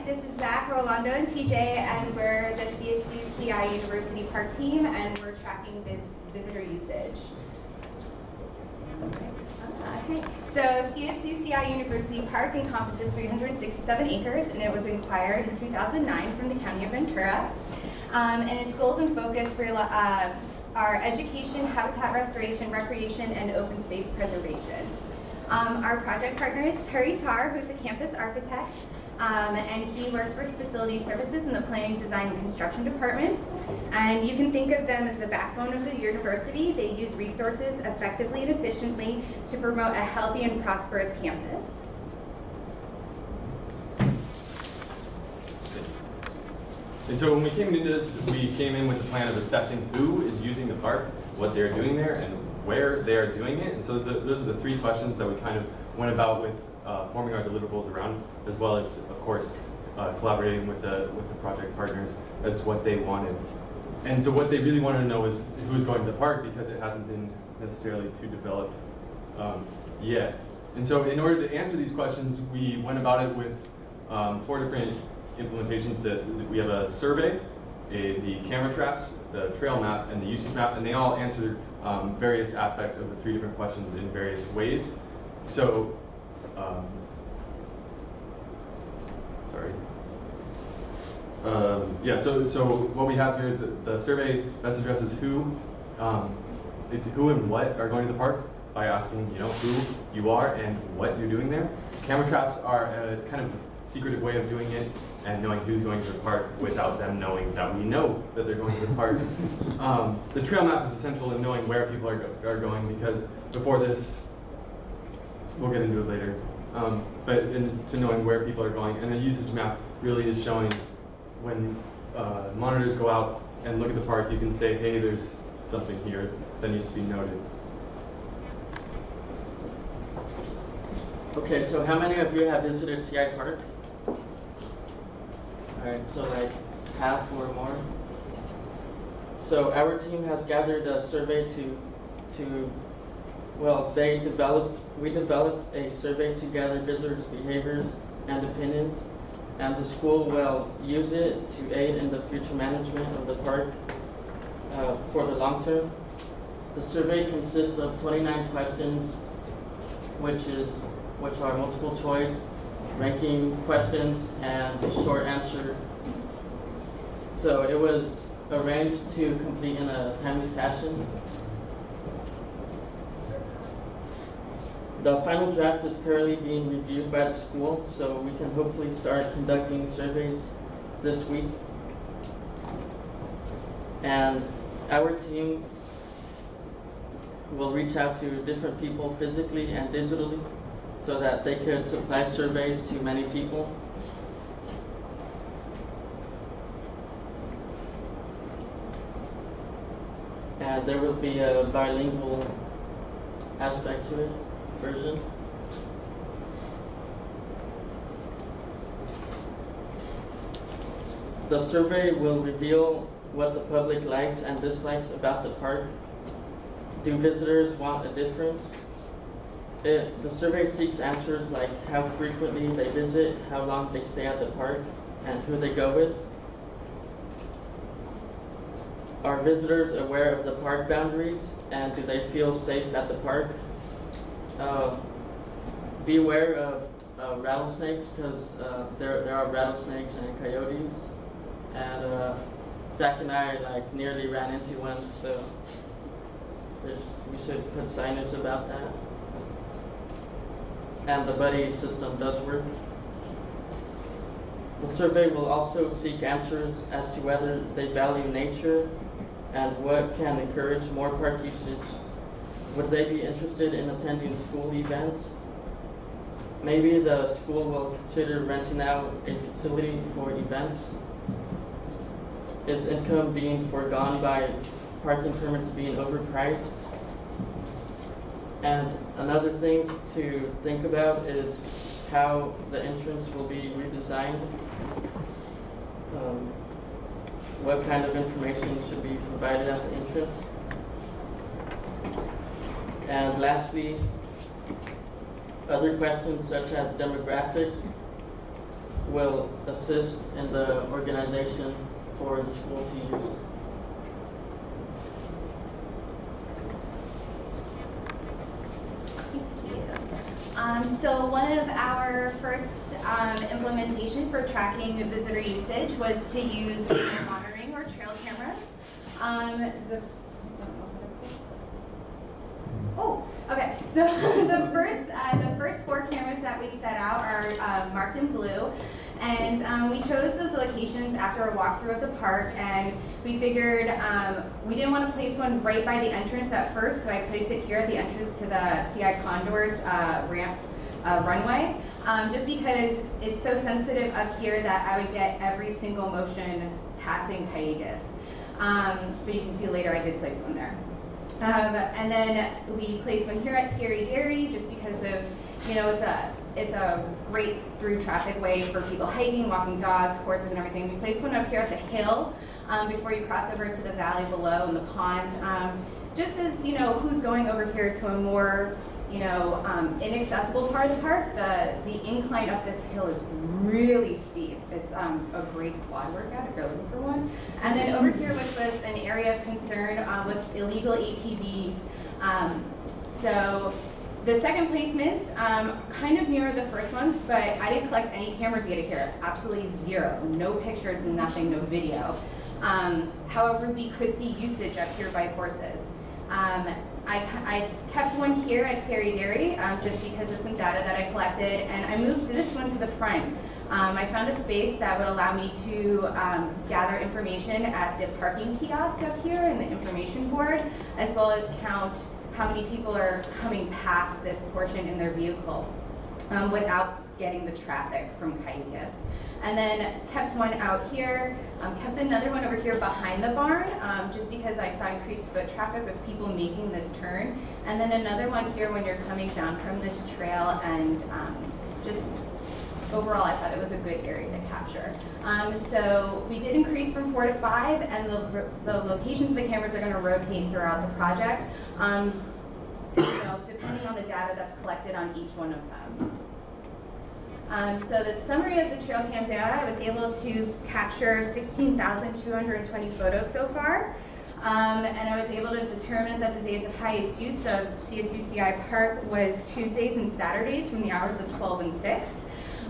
this is Zach, Rolando, and TJ, and we're the CSU CI University Park team, and we're tracking visitor usage. Okay. So CSU CI University Park encompasses 367 acres, and it was acquired in 2009 from the County of Ventura. And its goals and focus for are education, habitat restoration, recreation, and open space preservation. Our project partner is Terry Tarr, who's a campus architect, and he works for facility services in the planning, design, and construction department. And you can think of them as the backbone of the university. They use resources effectively and efficiently to promote a healthy and prosperous campus. And so when we came into this, we came in with the plan of assessing who is using the park, what they're doing there, and where they're doing it. And so those are the three questions that we kind of went about with forming our deliverables around, as well as, of course, collaborating with the project partners as what they wanted. And so what they really wanted to know is who's going to the park, because it hasn't been necessarily too developed yet. And so in order to answer these questions, we went about it with 4 different implementations. We have a survey, the camera traps, the trail map, and the usage map, and they all answer various aspects of the 3 different questions in various ways. So, so what we have here is the survey best addresses who and what are going to the park by asking, who you are and what you're doing there. Camera traps are a kind of secretive way of doing it and knowing who's going to the park without them knowing that we know that they're going to the park. The trail map is essential in knowing where people are going, because before this, we'll get into it later, but into knowing where people are going. And the usage map really is showing when monitors go out and look at the park, you can say, hey, there's something here that needs to be noted. Okay, so how many of you have visited CI Park? Alright, so like half or more. So our team has gathered a survey we developed a survey to gather visitors' behaviors and opinions, and the school will use it to aid in the future management of the park for the long term. The survey consists of 29 questions, which are multiple choice, ranking questions, and a short answer. So it was arranged to complete in a timely fashion. The final draft is currently being reviewed by the school, so we can hopefully start conducting surveys this week. And our team will reach out to different people physically and digitally so that they could supply surveys to many people. And there will be a bilingual aspect to it, version. The survey will reveal what the public likes and dislikes about the park. Do visitors want a difference? The survey seeks answers like how frequently they visit, how long they stay at the park, and who they go with. Are visitors aware of the park boundaries, and do they feel safe at the park? Beware of rattlesnakes, because there are rattlesnakes and coyotes, and Zach and I nearly ran into one, so we should put signage about that. And the buddy system does work. The survey will also seek answers as to whether they value nature and what can encourage more park usage. Would they be interested in attending school events? Maybe the school will consider renting out a facility for events. Is income being foregone by parking permits being overpriced? And another thing to think about is how the entrance will be redesigned. What kind of information should be provided at the entrance? And lastly, other questions such as demographics, will assist in the organization for the school to use. So one of our first implementation for tracking visitor usage was to use monitoring or trail cameras. Okay. So the first 4 cameras that we set out are marked in blue, and we chose those locations after a walkthrough of the park, and we figured we didn't want to place one right by the entrance at first, so I placed it here at the entrance to the CI Condors runway, just because it's so sensitive up here that I would get every single motion passing Cayugas. But you can see later I did place one there. And then we placed one here at Scary Dairy, just because of, it's a great through traffic way for people hiking, walking dogs, horses, and everything. We placed one up here at the hill before you cross over to the valley below and the ponds, just as who's going over here to a more inaccessible part of the park. The incline up this hill is really steep. It's a great quad workout if you're looking for one. And then over here, which was an area of concern with illegal ATVs. So the second placements kind of mirror the first ones, but I didn't collect any camera data here. Absolutely zero. No pictures, nothing, no video. However, we could see usage up here by horses. I kept one here at Scary Dairy just because of some data that I collected, and I moved this one to the front. I found a space that would allow me to gather information at the parking kiosk up here and the information board, as well as count how many people are coming past this portion in their vehicle without getting the traffic from Cayugas. And then kept one out here, kept another one over here behind the barn, just because I saw increased foot traffic with people making this turn. And then another one here when you're coming down from this trail, and just overall I thought it was a good area to capture. So we did increase from 4 to 5, and the locations of the cameras are going to rotate throughout the project, depending on the data that's collected on each one of them. So the summary of the trail cam data, I was able to capture 16,220 photos so far. And I was able to determine that the days of highest use of CSUCI Park was Tuesdays and Saturdays from the hours of 12 and 6.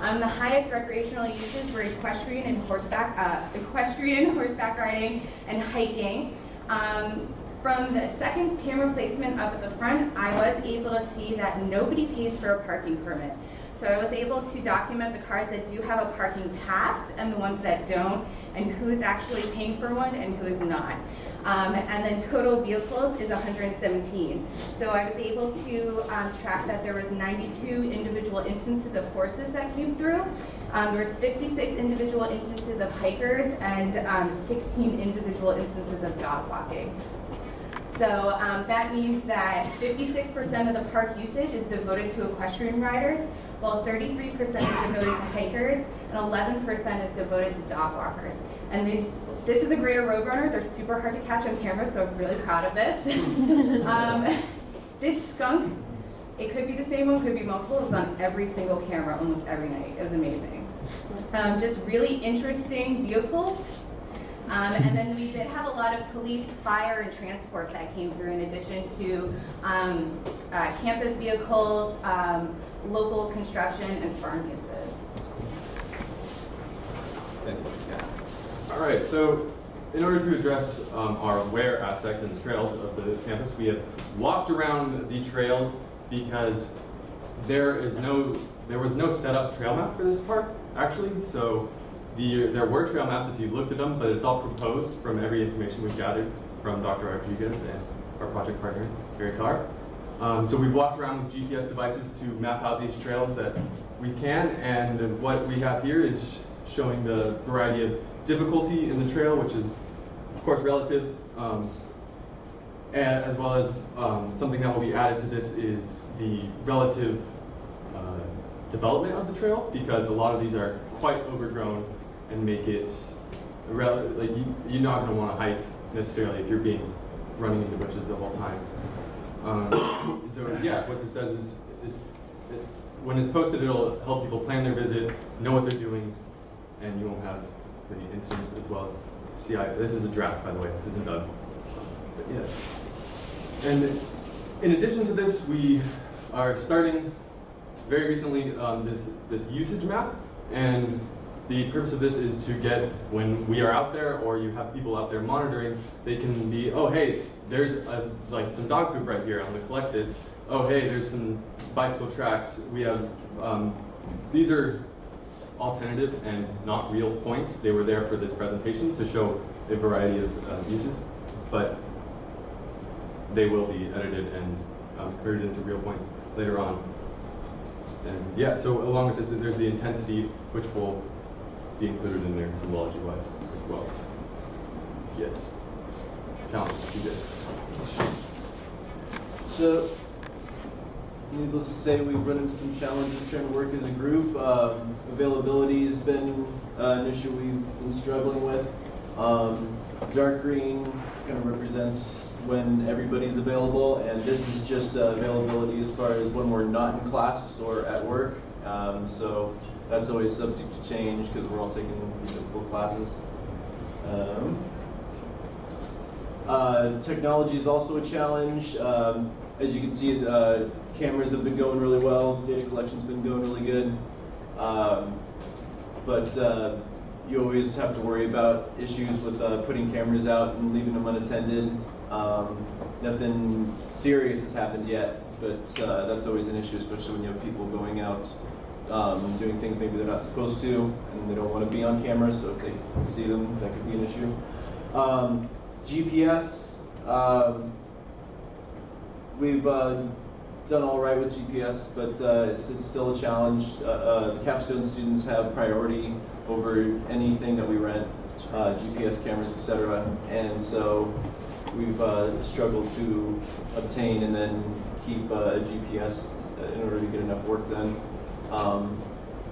The highest recreational uses were equestrian, horseback riding, and hiking. From the second camera placement up at the front, I was able to see that nobody pays for a parking permit. So I was able to document the cars that do have a parking pass and the ones that don't, and who's actually paying for one and who is not. And then total vehicles is 117. So I was able to track that there was 92 individual instances of horses that came through. There was 56 individual instances of hikers and 16 individual instances of dog walking. So that means that 56% of the park usage is devoted to equestrian riders, while 33% is devoted to hikers, and 11% is devoted to dog walkers. And this is a greater roadrunner. They're super hard to catch on camera, so I'm really proud of this. This skunk, it could be the same one, could be multiple. It was on every single camera almost every night. It was amazing. Just really interesting vehicles. And then we did have a lot of police, fire, and transport that came through, in addition to campus vehicles, local construction, and farm uses. Thank you. Yeah. All right, so in order to address our where aspect and the trails of the campus, we have walked around the trails because there was no set up trail map for this park, actually. So there were trail maps if you looked at them, but it's all proposed from every information we've gathered from Dr. Rodriguez and our project partner, Gary Carr. So we've walked around with GPS devices to map out these trails that we can, and what we have here is showing the variety of difficulty in the trail, which is, of course, relative, as well as something that will be added to this is the relative development of the trail, because a lot of these are quite overgrown and make it like you're not going to want to hike necessarily if you're running into bushes the whole time. So yeah, what this does is when it's posted, it'll help people plan their visit, know what they're doing, and you won't have the incidents as well as CI. This is a draft, by the way. This isn't done. But yeah. And in addition to this, we are starting very recently this usage map, and the purpose of this is to get, when we are out there or you have people out there monitoring, they can be, oh hey, there's like some dog poop right here, I'm gonna collect this. Oh hey, there's some bicycle tracks. We have, these are all tentative and not real points. They were there for this presentation to show a variety of uses, but they will be edited and converted into real points later on. And yeah, so along with this, there's the intensity, which will be included in there symbology-wise as well. Yes. Challenge, you did. So, needless to say, we've run into some challenges trying to work as a group. Availability has been an issue we've been struggling with. Dark green kind of represents when everybody's available, and this is just availability as far as when we're not in class or at work. So that's always subject to change because we're all taking full classes. Technology is also a challenge. As you can see, cameras have been going really well, data collection's been going really good. But you always have to worry about issues with putting cameras out and leaving them unattended. Nothing serious has happened yet, but that's always an issue, especially when you have people going out doing things maybe they're not supposed to, and they don't want to be on camera, so if they see them, that could be an issue. GPS, we've done all right with GPS, but it's still a challenge. The capstone students have priority over anything that we rent, GPS cameras, etc. And so we've struggled to obtain and then keep a GPS in order to get enough work done.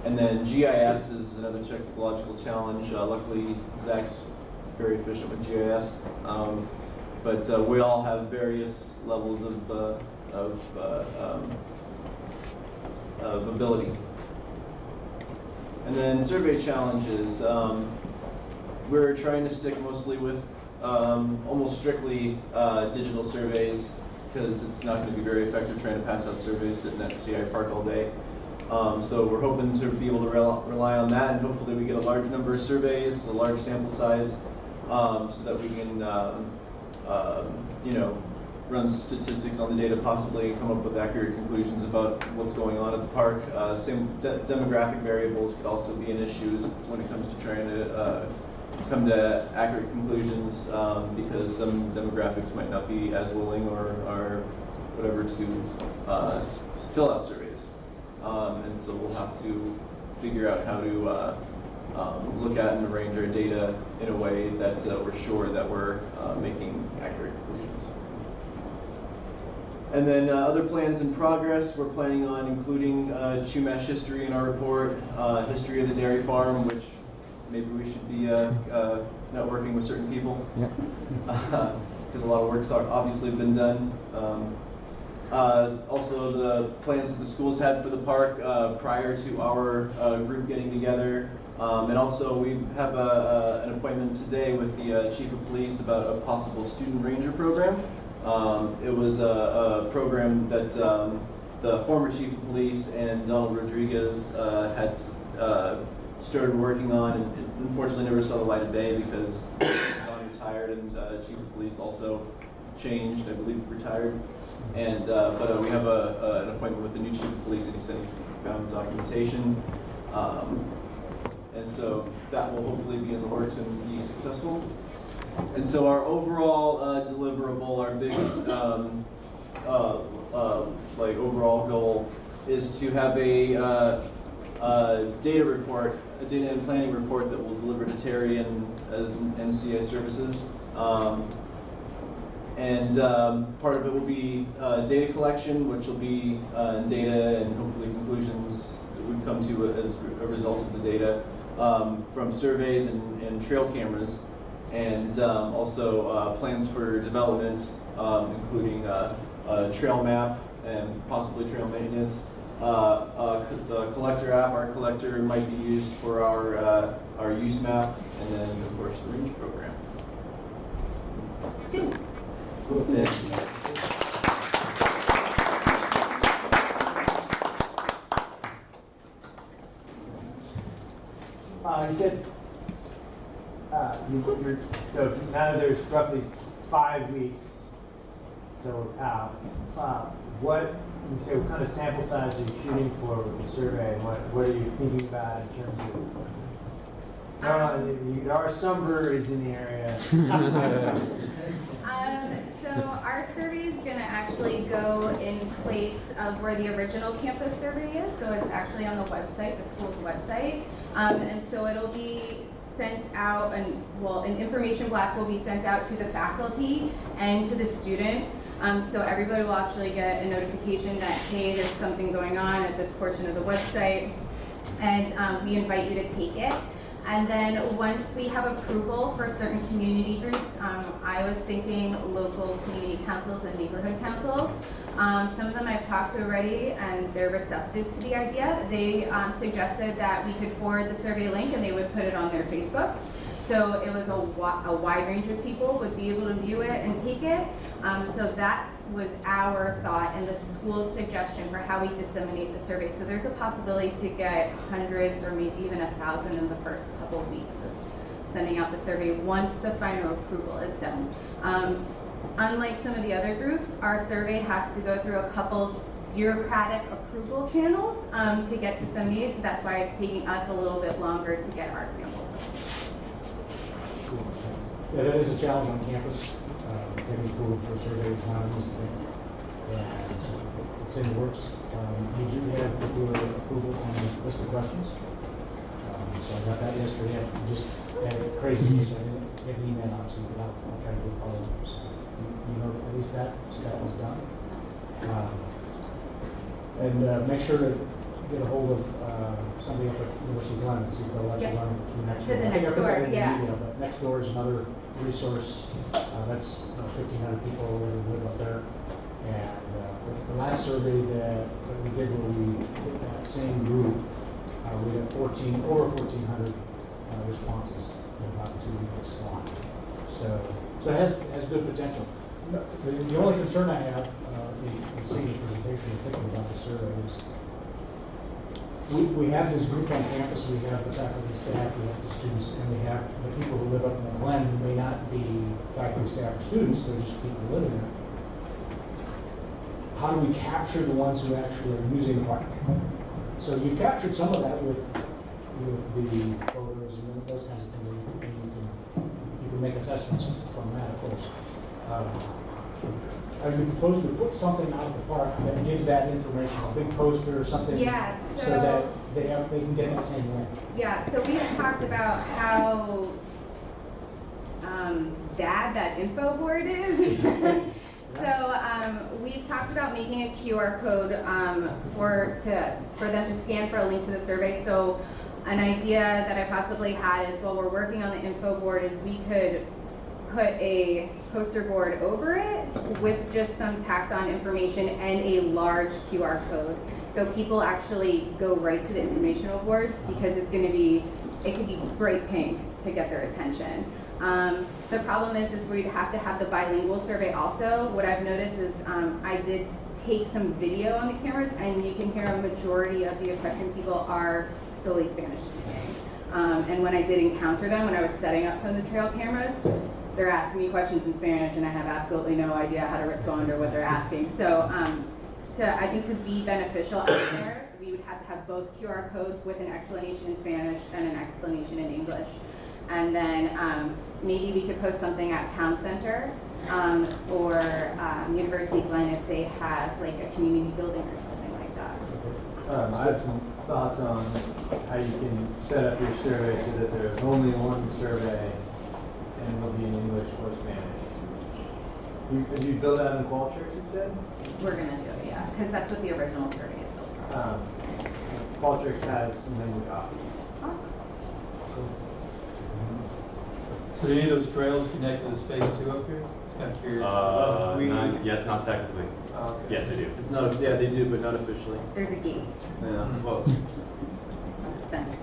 And then GIS is another technological challenge. Luckily, Zach's very efficient with GIS, but we all have various levels of ability. And then survey challenges. We're trying to stick mostly with almost strictly digital surveys because it's not going to be very effective trying to pass out surveys sitting at CamPark all day. So we're hoping to be able to rely on that, and hopefully we get a large number of surveys, a large sample size, so that we can, run statistics on the data, possibly come up with accurate conclusions about what's going on at the park. Same demographic variables could also be an issue when it comes to trying to come to accurate conclusions, because some demographics might not be as willing or whatever to fill out surveys. And so we'll have to figure out how to look at and arrange our data in a way that we're sure that we're making accurate conclusions. And then other plans in progress, we're planning on including Chumash history in our report, history of the dairy farm, which maybe we should be networking with certain people, because a lot of work's obviously been done. Also, the plans that the schools had for the park prior to our group getting together. And also, we have an appointment today with the Chief of Police about a possible student ranger program. It was a program that the former Chief of Police and Donald Rodriguez had started working on, and it unfortunately never saw the light of day because Don retired and Chief of Police also changed, I believe retired. And but we have an appointment with the new Chief of Police, and he said he found documentation. And so that will hopefully be in the works and be successful. And so our overall deliverable, our big like overall goal is to have a data report, a data and planning report that will deliver to Terry and CI services. And part of it will be data collection, which will be data and hopefully conclusions that we've come to as a result of the data from surveys and trail cameras, and also plans for development, including a trail map and possibly trail maintenance. The collector app, our collector might be used for our our use map, and then of course the REACH program. Cool. Thank you. You said so now there's roughly 5 weeks till out. What you say? What kind of sample size are you shooting for with the survey? What are you thinking about in terms of? There are some breweries in the area. So our survey is going to actually go in place of where the original campus survey is. So it's actually on the website, the school's website. And so it'll be sent out, and an information blast will be sent out to the faculty and to the student. So everybody will actually get a notification that, hey, there's something going on at this portion of the website, and we invite you to take it. And then once we have approval for certain community groups, I was thinking local community councils and neighborhood councils. Some of them I've talked to already, and they're receptive to the idea. They suggested that we could forward the survey link and they would put it on their Facebooks. So it was a wide range of people would be able to view it and take it. So that was our thought and the school's suggestion for how we disseminate the survey. So there's a possibility to get hundreds or maybe even 1,000 in the first couple of weeks of sending out the survey once the final approval is done. Unlike some of the other groups, our survey has to go through a couple bureaucratic approval channels to get disseminated. So that's why it's taking us a little bit longer to get our samples. Cool. Yeah, that is a challenge on campus. Getting approval for a survey is not an easy thing. And it's in the works. You do have approval on the list of questions. So I got that yesterday. I just had a crazy news. I didn't get an email out to you, but I'll try to do a follow-up. So you know, at least that step was done. And make sure to get a hold of somebody up at University of Glen and see if they'll let you run to the next door. To the next door, yeah. But next door is another resource. That's 1,500 people who live up there. And the last survey that we did, where we hit that same group, we had over 1,400 responses in about a 2-week slot. So it has good potential. The only concern I have in seeing the presentation and thinking about the survey is we have this group on campus. We have the faculty, staff, we have the students, and we have the people who live up in the Glen who may not be faculty, staff, or students. They're just people living there. How do we capture the ones who actually are using the park? So you captured some of that with the photos and those kinds of things. You can make assessments from that, of course. Are you proposing to put something out of the park that gives that information, a big poster or something, Yeah, so that they can get that same link? Yeah, so we had talked about how bad that info board is. So we've talked about making a QR code for them to scan for a link to the survey. So an idea that I possibly had is, while we're working on the info board, is we could put a poster board over it with just some tacked on information and a large QR code. So people actually go right to the informational board, because it could be bright pink to get their attention. The problem is we'd have to have the bilingual survey also. What I've noticed is I did take some video on the cameras, and you can hear a majority of the question people are solely Spanish speaking. And when I did encounter them, when I was setting up some of the trail cameras, they're asking me questions in Spanish, and I have absolutely no idea how to respond or what they're asking. So I think to be beneficial out there, we would have to have both QR codes with an explanation in Spanish and an explanation in English. And then maybe we could post something at Town Center or University of Glen if they have like a community building or something like that. I have some thoughts on how you can set up your survey so that there's only one survey and it'll be in English or Spanish. Have you built out in Qualtrics, you said? We're going to do it, yeah, because that's what the original survey is built from. Qualtrics has some language options. Awesome. So do any of those trails connect to the space too up here? Just kind of curious. Yes, not technically. Oh, okay. Yes, they do. It's not, yeah, they do, but not officially. There's a gate, Yeah, well, a fence.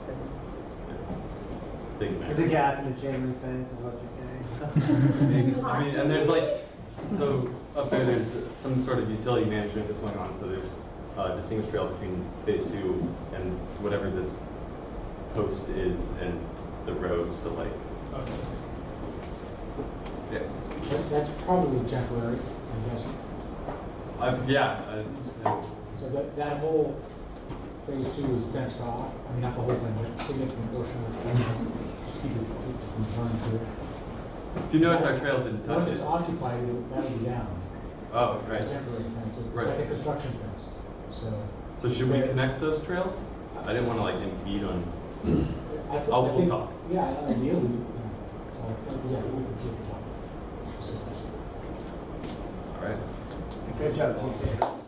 thing there. There's a gap in the chain link fence, is what you're saying? I mean, and there's like, so up there, there's some sort of utility management that's going on. So there's a distinguished trail between phase 2 and whatever this post is and the road. So like, yeah. That's probably temporary, I'm guessing. Yeah. So that whole phase 2 is fenced off. I mean, not the whole thing, but a significant portion of it. Just keep it from turning to it. If you notice, our trails didn't touch Once it. it's occupied, that'll be down. Oh, right. It's a temporary fence. It's Right. like a construction fence. So should we connect those trails? I didn't want to like impede on. We'll talk. Yeah, ideally, yeah, we could keep it talking. All right. Good job, Chief.